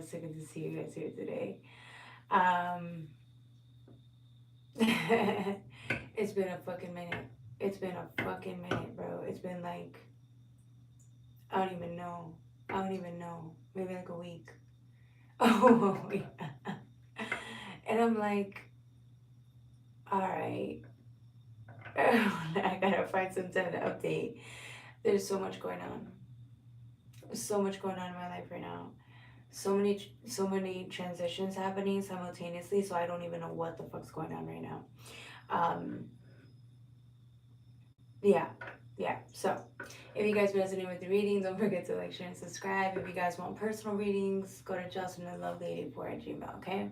so good to see you guys here today. Um, it's been a fucking minute. It's been a fucking minute, bro. It's been like, I don't even know. I don't even know. Maybe like a week. Oh, yeah. And I'm like, all right. I gotta find some time to update. There's so much going on. There's so much going on in my life right now. So many transitions happening simultaneously, so I don't even know what the fuck's going on right now. Um, yeah, yeah. So if you guys resonate with the reading, don't forget to like, share, and subscribe. If you guys want personal readings, go to justinthelovelady4@gmail. Okay.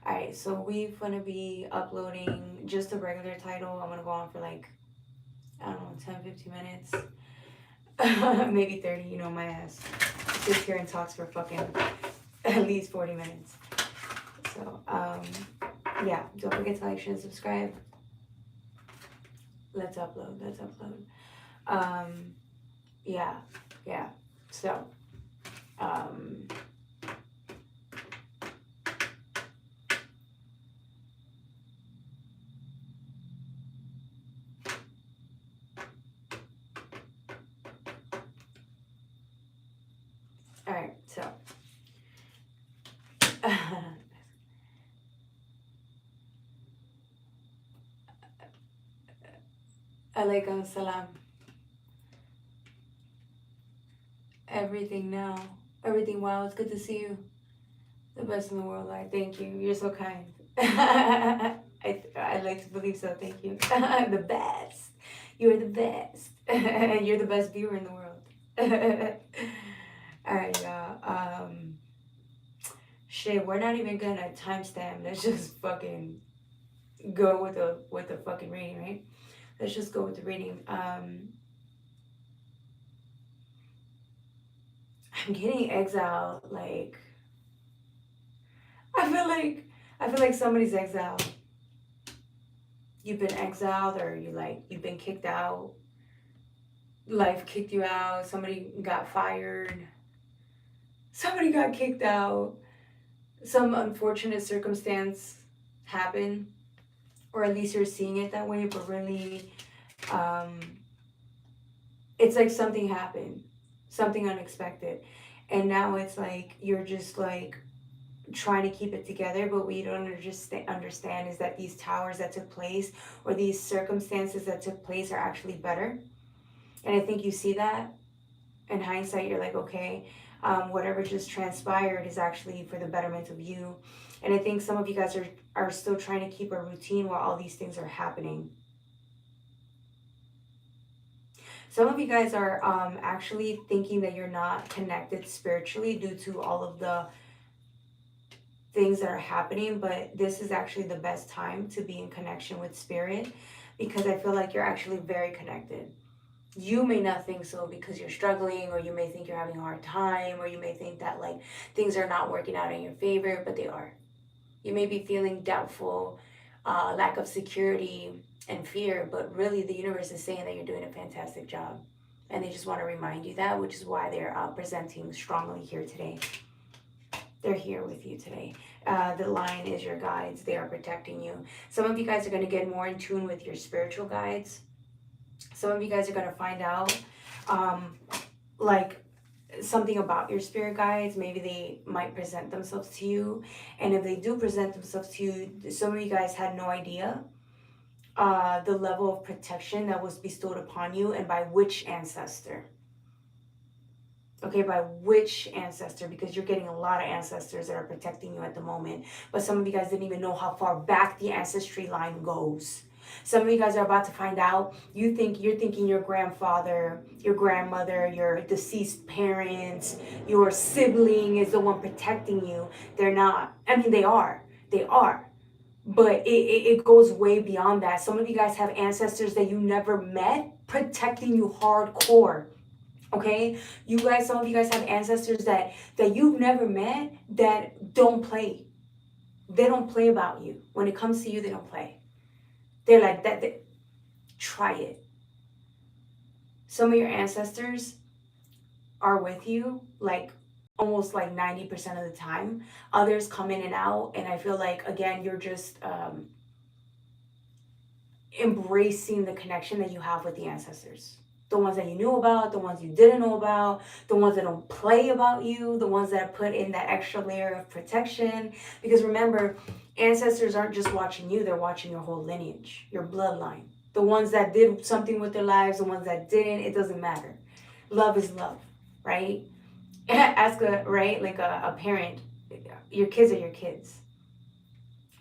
All right. So we're gonna be uploading just a regular title. I'm gonna go on for like, I don't know, 10, 15 minutes. Maybe 30. You know my ass sits here and talks for fucking at least 40 minutes. So yeah, don't forget to like, share, and subscribe. Let's upload. Let's upload. Um, yeah, yeah. So, um, all right. So, alaikum salam. Everything now. Everything well. It's good to see you. The best in the world. I thank you. You're so kind. I like to believe so. Thank you. The best. You're the best. You're the best viewer in the world. All right, y'all. Shit, we're not even gonna timestamp. Let's just fucking go with the fucking reading, right? Let's just go with the reading. I'm getting exiled. Like I feel like I feel like somebody's exiled. You've been exiled, or you've been kicked out. Life kicked you out. Somebody got fired. Somebody got kicked out. Some unfortunate circumstance happened, or at least you're seeing it that way. But really, um, it's like something happened, something unexpected, and now it's like you're just like trying to keep it together. But what you don't just understand is that these towers that took place, or these circumstances that took place, are actually better. And I think you see that in hindsight. You're like, okay, whatever just transpired is actually for the betterment of you. And I think some of you guys are still trying to keep a routine while all these things are happening. Some of you guys are actually thinking that you're not connected spiritually due to all of the things that are happening, but this is actually the best time to be in connection with spirit, because I feel like you're actually very connected. You may not think so because you're struggling, or you may think you're having a hard time, or you may think that like things are not working out in your favor, but they are. You may be feeling doubtful, lack of security, and fear, but really the universe is saying that you're doing a fantastic job. And they just want to remind you that, which is why they're presenting strongly here today. They're here with you today. The line is your guides. They are protecting you. Some of you guys are going to get more in tune with your spiritual guides. Some of you guys are going to find out like something about your spirit guides. Maybe they might present themselves to you. And if they do present themselves to you, some of you guys had no idea the level of protection that was bestowed upon you, and by which ancestor. Okay, by which ancestor, because you're getting a lot of ancestors that are protecting you at the moment. But some of you guys didn't even know how far back the ancestry line goes. Some of you guys are about to find out. You're thinking your grandfather, your grandmother, your deceased parents, your sibling is the one protecting you. They're not. I mean, they are. They are. But it goes way beyond that. Some of you guys have ancestors that you never met protecting you hardcore. Okay, you guys, some of you guys have ancestors that you've never met that don't play. They don't play about you. When it comes to you, they don't play. They're like that. Try it. Some of your ancestors are with you, like almost like 90% of the time. Others come in and out, and I feel like, again, you're just embracing the connection that you have with the ancestors. The ones that you knew about, the ones you didn't know about, the ones that don't play about you, the ones that put in that extra layer of protection. Because remember, ancestors aren't just watching you, they're watching your whole lineage, your bloodline. The ones that did something with their lives, the ones that didn't, it doesn't matter. Love is love, right? Ask a parent, your kids are your kids.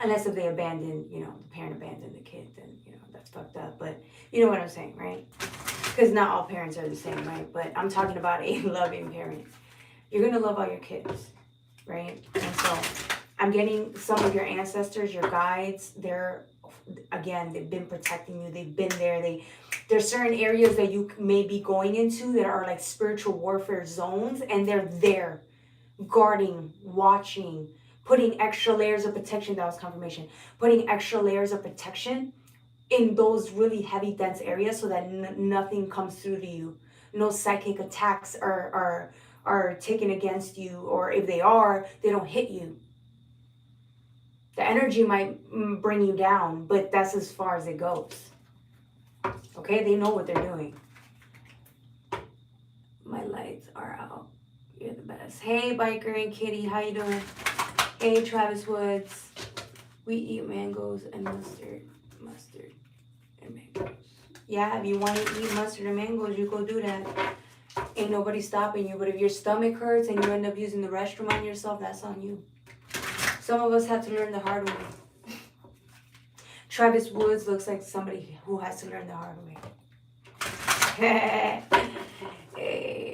Unless if they abandon, the parent abandoned the kid, then, that's fucked up. But you know what I'm saying, right? Because not all parents are the same, right? But I'm talking about a loving parent. You're going to love all your kids, right? And so I'm getting some of your ancestors, your guides, they've been protecting you. They've been there. There's certain areas that you may be going into that are like spiritual warfare zones, and they're there guarding, watching, putting extra layers of protection. That was confirmation. Putting extra layers of protection in those really heavy, dense areas so that nothing comes through to you. No psychic attacks are taken against you, or if they are, they don't hit you. The energy might bring you down, but that's as far as it goes. Okay, they know what they're doing. My lights are out. You're the best. Hey, Biker and Kitty, how you doing? Hey, Travis Woods. We eat mangoes and mustard and mangoes. Yeah, if you want to eat mustard and mangoes, you go do that. Ain't nobody stopping you. But if your stomach hurts and you end up using the restroom on yourself, that's on you. Some of us have to learn the hard way. Travis Woods looks like somebody who has to learn the hard way. Hey,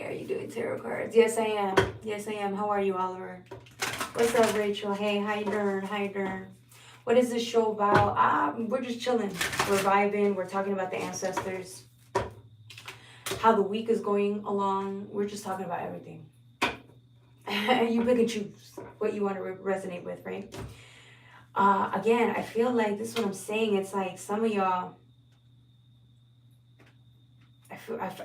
are you doing tarot cards? Yes, I am. Yes, I am. How are you, Oliver? What's up, Rachel? Hey, how you doing? How you doing? What is this show about? We're just chilling. We're vibing. We're talking about the ancestors. How the week is going along. We're just talking about everything. You pick and choose what you want to resonate with, right? Again, I feel like this is what I'm saying. It's like some of y'all,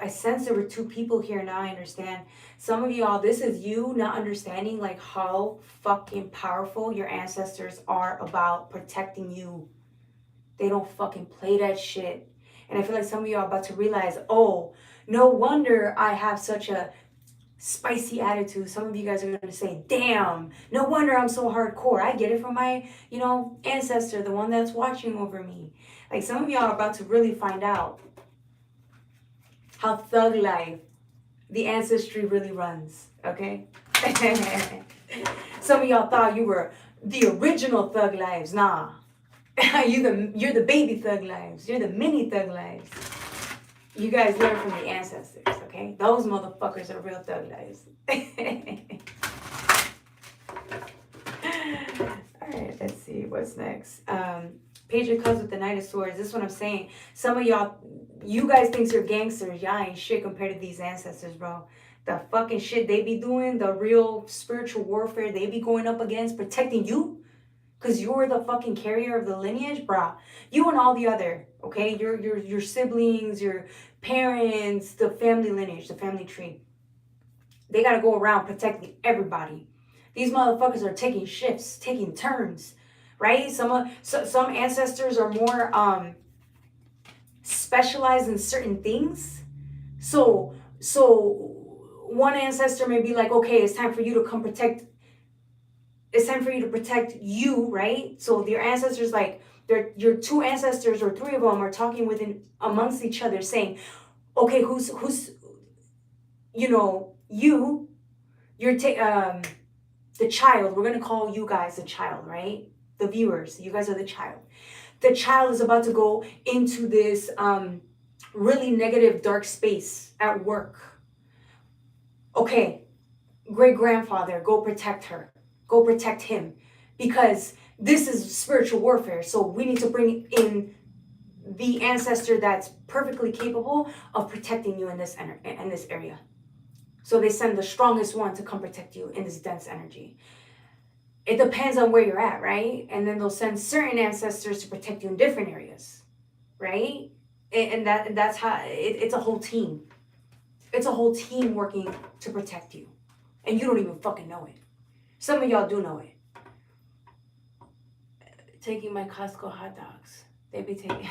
I sense there were two people here. Now I understand. Some of y'all, this is you not understanding like how fucking powerful your ancestors are about protecting you. They don't fucking play that shit. And I feel like some of y'all are about to realize, oh, no wonder I have such a spicy attitude. Some of you guys are going to say, damn, no wonder I'm so hardcore. I get it from my, ancestor, the one that's watching over me. Like some of y'all are about to really find out how thug life the ancestry really runs, okay? Some of y'all thought you were the original thug lives. Nah. You're the baby thug lives. You're the mini thug lives. You guys learn from the ancestors, okay? Those motherfuckers are real thug lives. All right, let's see what's next. Page of Cups with the Knight of Swords. This is what I'm saying. Some of y'all, you guys think you're gangsters. Y'all ain't shit compared to these ancestors, bro. The fucking shit they be doing, the real spiritual warfare they be going up against, protecting you. Because you're the fucking carrier of the lineage, brah. You and all the other, okay? Your siblings, your parents, the family lineage, the family tree. They got to go around protecting everybody. These motherfuckers are taking shifts, taking turns, right? Some ancestors are more specialized in certain things. So one ancestor may be like, okay, it's time for you to come protect. It's time for you to protect you, right? So your ancestors, like your two ancestors or three of them are talking within amongst each other, saying, okay, who's you're the child. We're gonna call you guys the child, right? The viewers, you guys are the child. The child is about to go into this really negative, dark space at work. Okay, great grandfather, go protect her. Go protect him, because this is spiritual warfare. So we need to bring in the ancestor that's perfectly capable of protecting you in this area. So they send the strongest one to come protect you in this dense energy. It depends on where you're at, right? And then they'll send certain ancestors to protect you in different areas, right? And that's how it's a whole team. It's a whole team working to protect you. And you don't even fucking know it. Some of y'all do know it. Taking my Costco hot dogs. They be taking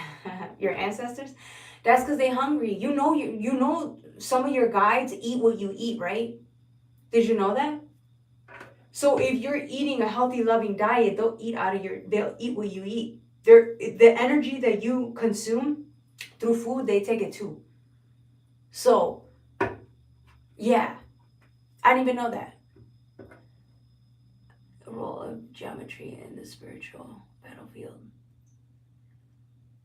your ancestors. That's because they hungry. You know some of your guides eat what you eat, right? Did you know that? So if you're eating a healthy, loving diet, they'll eat what you eat. The energy that you consume through food, they take it too. So, yeah, I didn't even know that. The role of geometry in the spiritual battlefield.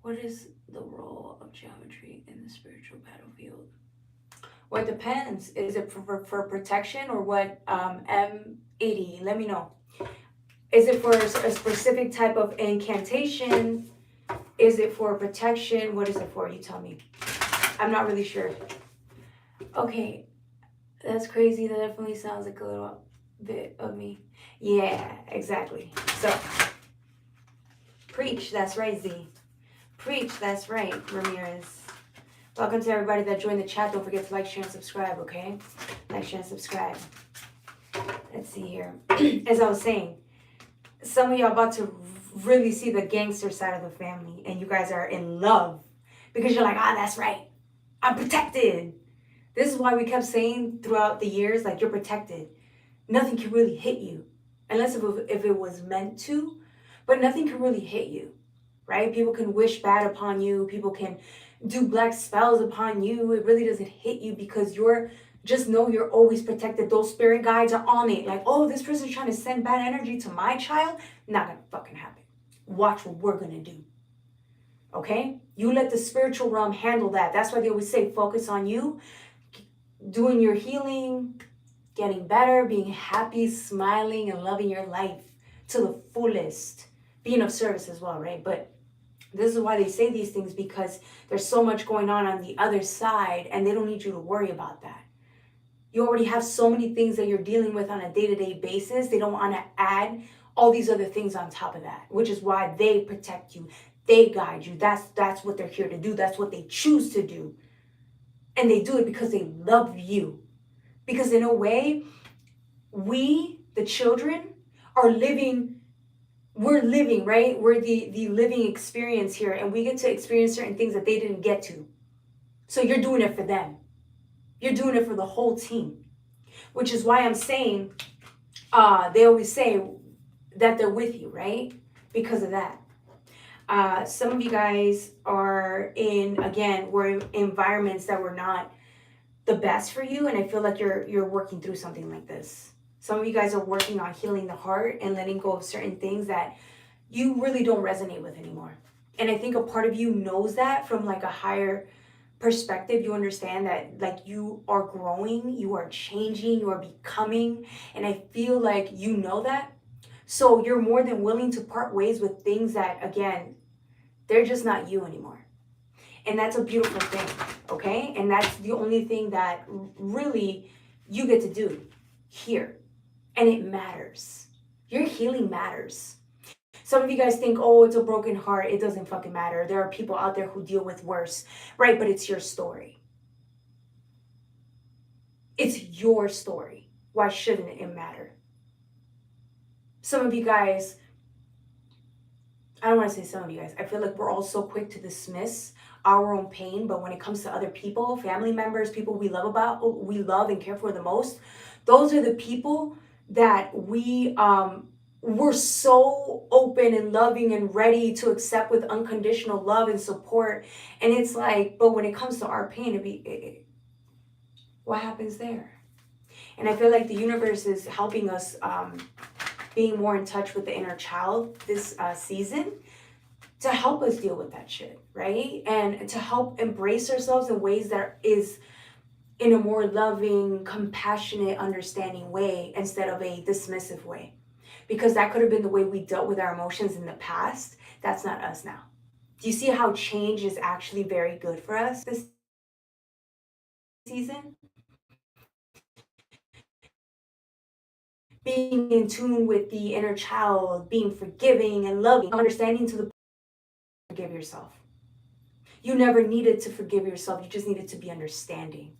What is the role of geometry in the spiritual battlefield? Well, it depends. Is it for protection or what? M80, let me know. Is it for a specific type of incantation? Is it for protection? What is it for? You tell me. I'm not really sure. Okay, that's crazy. That definitely sounds like a little bit of me. Yeah, exactly. So, preach. That's right, Z. Preach. That's right, Ramirez. Welcome to everybody that joined the chat. Don't forget to like, share, and subscribe, okay? Like, share, and subscribe. Let's see here. As I was saying, some of y'all about to really see the gangster side of the family, and you guys are in love because you're like, that's right. I'm protected. This is why we kept saying throughout the years, like, you're protected. Nothing can really hit you unless if it was meant to, but nothing can really hit you, right? People can wish bad upon you. People can do black spells upon you. It really doesn't hit you because just know you're always protected. Those spirit guides are on it. Like, oh, this person's trying to send bad energy to my child. Not gonna fucking happen. Watch what we're gonna do. Okay? You let the spiritual realm handle that. That's why they always say focus on you, doing your healing, getting better, being happy, smiling, and loving your life to the fullest. Being of service as well, right? But this is why they say these things, because there's so much going on the other side, and they don't need you to worry about that. You already have so many things that you're dealing with on a day-to-day basis. They don't want to add all these other things on top of that, which is why they protect you. They guide you. That's what they're here to do. That's what they choose to do. And they do it because they love you. Because in a way, we, the children, we're living, right? We're the living experience here, and we get to experience certain things that they didn't get to. So you're doing it for them. You're doing it for the whole team, which is why I'm saying, they always say that they're with you, right? Because of that. Some of you guys we're in environments that were not the best for you, and I feel like you're working through something like this. Some of you guys are working on healing the heart and letting go of certain things that you really don't resonate with anymore. And I think a part of you knows that from like a higher perspective. You understand that like you are growing, you are changing, you are becoming, and I feel like you know that. So you're more than willing to part ways with things that, again, they're just not you anymore. And that's a beautiful thing, okay? And that's the only thing that really you get to do here. And it matters. Your healing matters. Some of you guys think, oh, it's a broken heart. It doesn't fucking matter. There are people out there who deal with worse, right? But it's your story. It's your story. Why shouldn't it matter? Some of you guys, I don't want to say some of you guys, I feel like we're all so quick to dismiss our own pain, but when it comes to other people, family members, people we love and care for the most, those are the people that we're so open and loving and ready to accept with unconditional love and support. And it's like, but when it comes to our pain, what happens there? And I feel like the universe is helping us being more in touch with the inner child this season to help us deal with that shit, right? And to help embrace ourselves in ways that is in a more loving, compassionate, understanding way instead of a dismissive way. Because that could have been the way we dealt with our emotions in the past. That's not us now. Do you see how change is actually very good for us this season? Being in tune with the inner child, being forgiving and loving, understanding to the forgive yourself. You never needed to forgive yourself. You just needed to be understanding.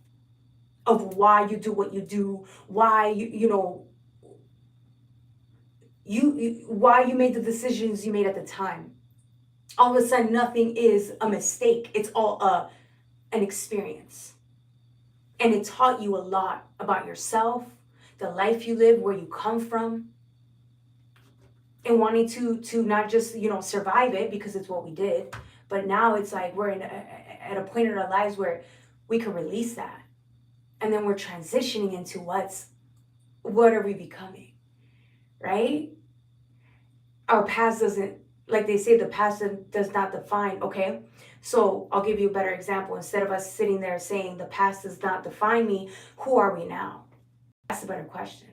of why you do what you do, why why you made the decisions you made at the time. All of a sudden, nothing is a mistake. It's all an experience. And it taught you a lot about yourself, the life you live, where you come from, and wanting to not just survive it because it's what we did, but now it's like we're at a point in our lives where we can release that, and then we're transitioning into what are we becoming, right? Our past doesn't, like they say, the past does not define. Okay, so I'll give you a better example. Instead of us sitting there saying the past does not define me, who are we now? That's a better question.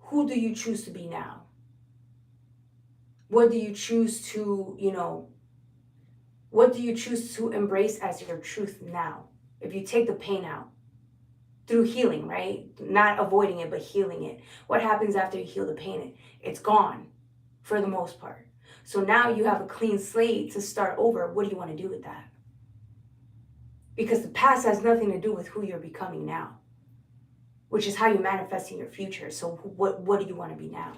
Who do you choose to be now? What do you choose to what do you choose to embrace as your truth now? If you take the pain out through healing, right? Not avoiding it, but healing it. What happens after you heal the pain? It's gone for the most part. So now you have a clean slate to start over. What do you want to do with that? Because the past has nothing to do with who you're becoming now, which is how you manifest in your future. So what do you want to be now?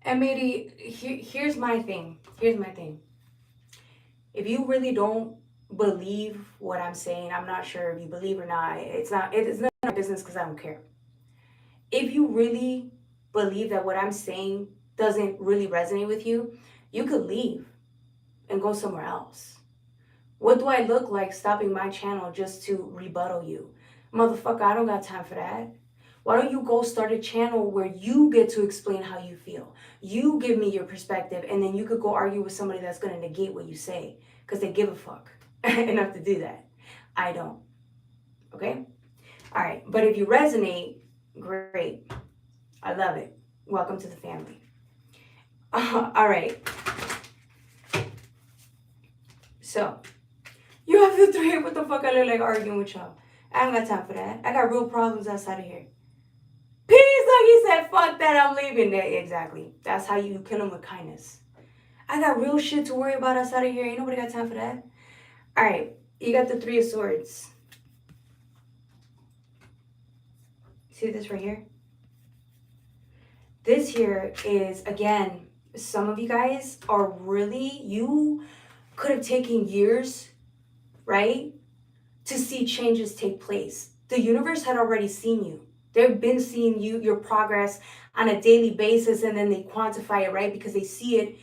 And maybe here's my thing. Here's my thing. If you really don't believe what I'm saying, I'm not sure if you believe or not. It's not my business because I don't care. If you really believe that what I'm saying doesn't really resonate with you, you could leave and go somewhere else. What do I look like stopping my channel just to rebuttal you? Motherfucker, I don't got time for that. Why don't you go start a channel where you get to explain how you feel? You give me your perspective, and then you could go argue with somebody that's going to negate what you say because they give a fuck enough to do that. I don't. Okay? All right. But if you resonate, great. I love it. Welcome to the family. All right. So, you have the three. What the fuck I look like arguing with y'all? I don't got time for that. I got real problems outside of here. Peace, like he said, fuck that, I'm leaving there. Exactly. That's how you kill them with kindness. I got real shit to worry about outside of here. Ain't nobody got time for that. All right, you got the Three of Swords. See this right here? This here is, again, some of you guys are really, you could have taken years, right, to see changes take place. The universe had already seen you. They've been seeing your progress on a daily basis, and then they quantify it, right? Because they see it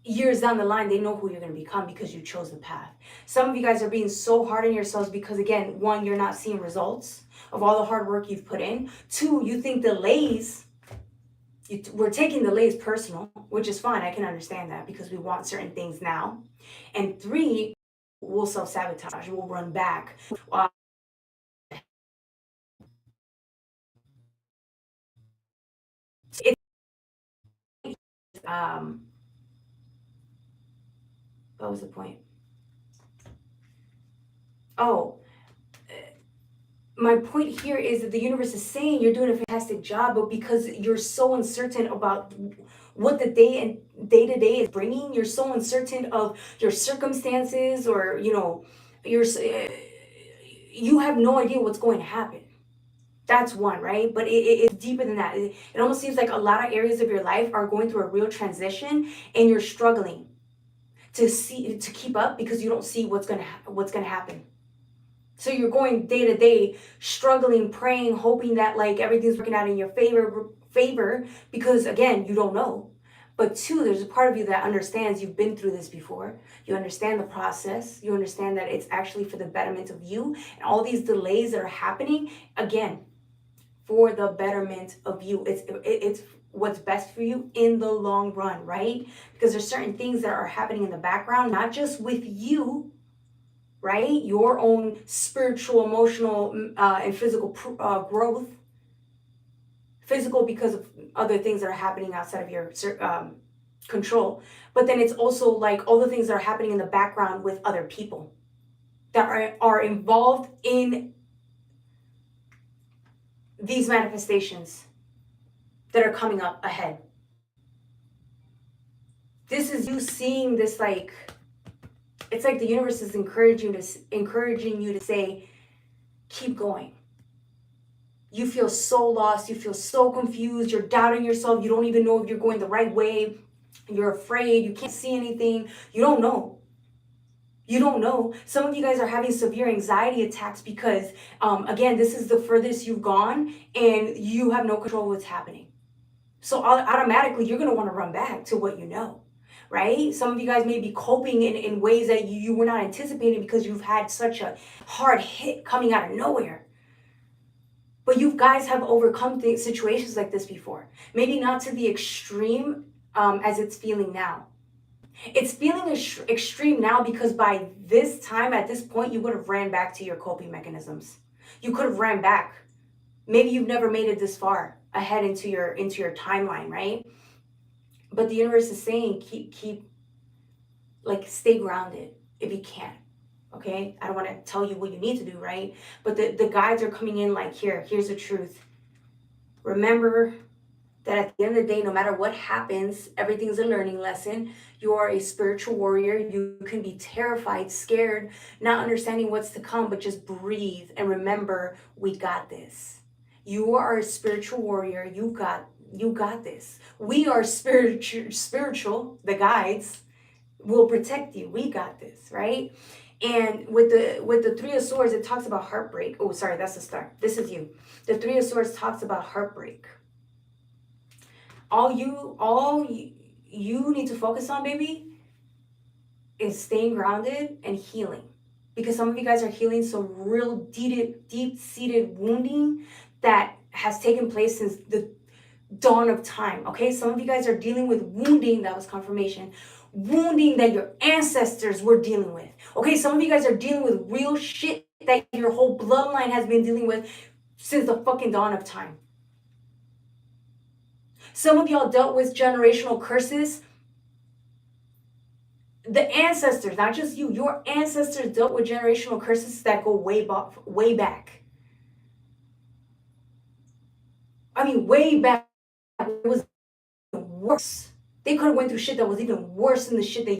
years down the line. They know who you're going to become because you chose the path. Some of you guys are being so hard on yourselves because, again, one, you're not seeing results of all the hard work you've put in. Two, you think delays, we're taking delays personal, which is fine. I can understand that because we want certain things now. And three, we'll self-sabotage. We'll run back. Um, what was the point? Oh, my point here is that the universe is saying you're doing a fantastic job, but because you're so uncertain about what the day to day is bringing, you're so uncertain of your circumstances, or you have no idea what's going to happen. That's one, right? But it's deeper than that. It almost seems like a lot of areas of your life are going through a real transition, and you're struggling to keep up because you don't see what's gonna happen. So you're going day to day, struggling, praying, hoping that like everything's working out in your favor because again, you don't know. But two, there's a part of you that understands you've been through this before. You understand the process. You understand that it's actually for the betterment of you. And all these delays that are happening, again, for the betterment of you. It's what's best for you in the long run, right? Because there's certain things that are happening in the background, not just with you, right? Your own spiritual, emotional, and physical growth physical because of other things that are happening outside of your control. But then it's also like all the things that are happening in the background with other people that are involved in these manifestations that are coming up ahead. This is you seeing this, like, it's like the universe is encouraging you to say, keep going. You feel so lost, you feel so confused, you're doubting yourself, you don't even know if you're going the right way, you're afraid, you can't see anything, you don't know. You don't know. Some of you guys are having severe anxiety attacks because, again, this is the furthest you've gone and you have no control of what's happening. So automatically, you're going to want to run back to what you know, right? Some of you guys may be coping in ways that you were not anticipating because you've had such a hard hit coming out of nowhere. But you guys have overcome situations like this before. Maybe not to the extreme as it's feeling now. It's feeling extreme now because by this time, at this point, you would have ran back to your coping mechanisms. You could have ran back. Maybe you've never made it this far ahead into your timeline, right? But the universe is saying, keep like, stay grounded if you can. Okay, I don't want to tell you what you need to do, right? But the guides are coming in like, here's the truth. Remember that at the end of the day, no matter what happens, everything's a learning lesson. You are a spiritual warrior. You can be terrified, scared, not understanding what's to come, but just breathe and remember, we got this. You are a spiritual warrior. You got this. We are spiritual, the guides will protect you. We got this, right? And with the Three of Swords, it talks about heartbreak. Oh, sorry, that's the star. This is you. The Three of Swords talks about heartbreak. All you need to focus on, baby, is staying grounded and healing. Because some of you guys are healing some real deep-seated wounding that has taken place since the dawn of time. Okay, some of you guys are dealing with wounding. That was confirmation. Wounding that your ancestors were dealing with. Okay, some of you guys are dealing with real shit that your whole bloodline has been dealing with since the fucking dawn of time. Some of y'all dealt with generational curses. The ancestors, not just you, your ancestors dealt with generational curses that go way back. I mean, way back. It was worse. They could have went through shit that was even worse than the shit they